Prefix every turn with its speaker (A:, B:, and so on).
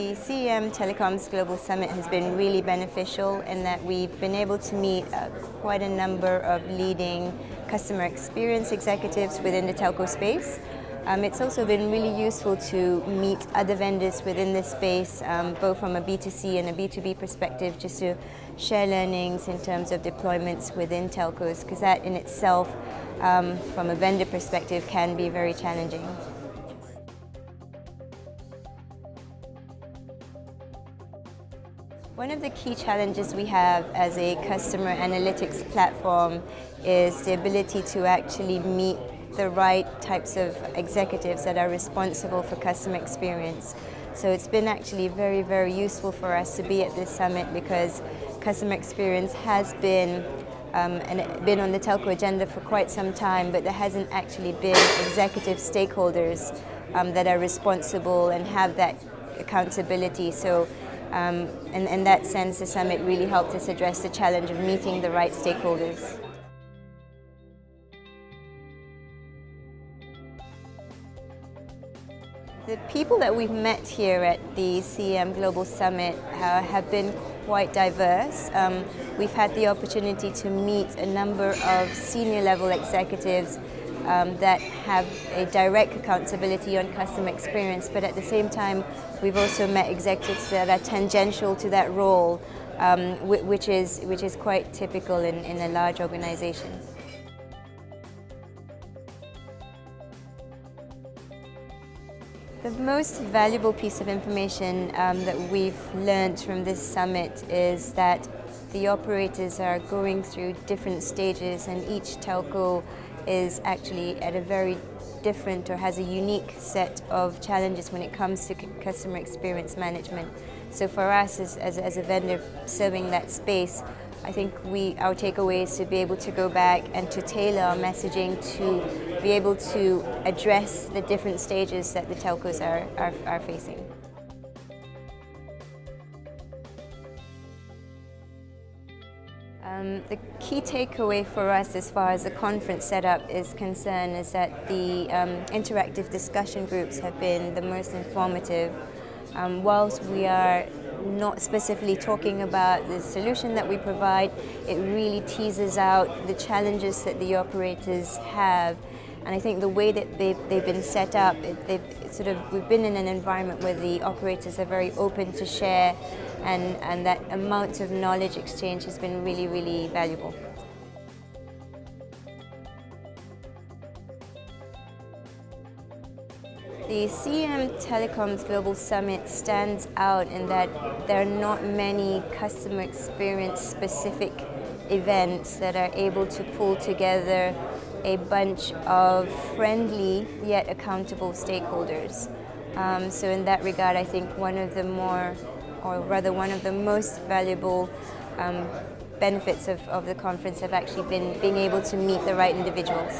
A: The CEM Telecoms Global Summit has been really beneficial in that we've been able to meet quite a number of leading customer experience executives within the telco space. It's also been really useful to meet other vendors within this space, both from a B2C and a B2B perspective, just to share learnings in terms of deployments within telcos, because that in itself, from a vendor perspective, can be very challenging. One of the key challenges we have as a customer analytics platform is the ability to actually meet the right types of executives that are responsible for customer experience. So it's been actually very, very useful for us to be at this summit because customer experience has been on the telco agenda for quite some time, but there hasn't actually been executive stakeholders that are responsible and have that accountability. So in that sense, the summit really helped us address the challenge of meeting the right stakeholders. The people that we've met here at the CEM Global Summit have been quite diverse. We've had the opportunity to meet a number of senior level executives that have a direct accountability on customer experience, but at the same time we've also met executives that are tangential to that role, which is quite typical in a large organization. The most valuable piece of information that we've learned from this summit is that the operators are going through different stages, and each telco is actually at a very different or has a unique set of challenges when it comes to customer experience management. So for us as a vendor serving that space, I think our takeaway is to be able to go back and to tailor our messaging to be able to address the different stages that the telcos are facing. The key takeaway for us as far as the conference setup is concerned is that the interactive discussion groups have been the most informative. Whilst we are not specifically talking about the solution that we provide, it really teases out the challenges that the operators have. And I think the way that they've been set up, we've been in an environment where the operators are very open to share, and that amount of knowledge exchange has been really, really valuable. The CEM Telecoms Global Summit stands out in that there are not many customer experience specific events that are able to pull together a bunch of friendly yet accountable stakeholders. So in that regard, I think one of the most valuable benefits of the conference have actually been being able to meet the right individuals.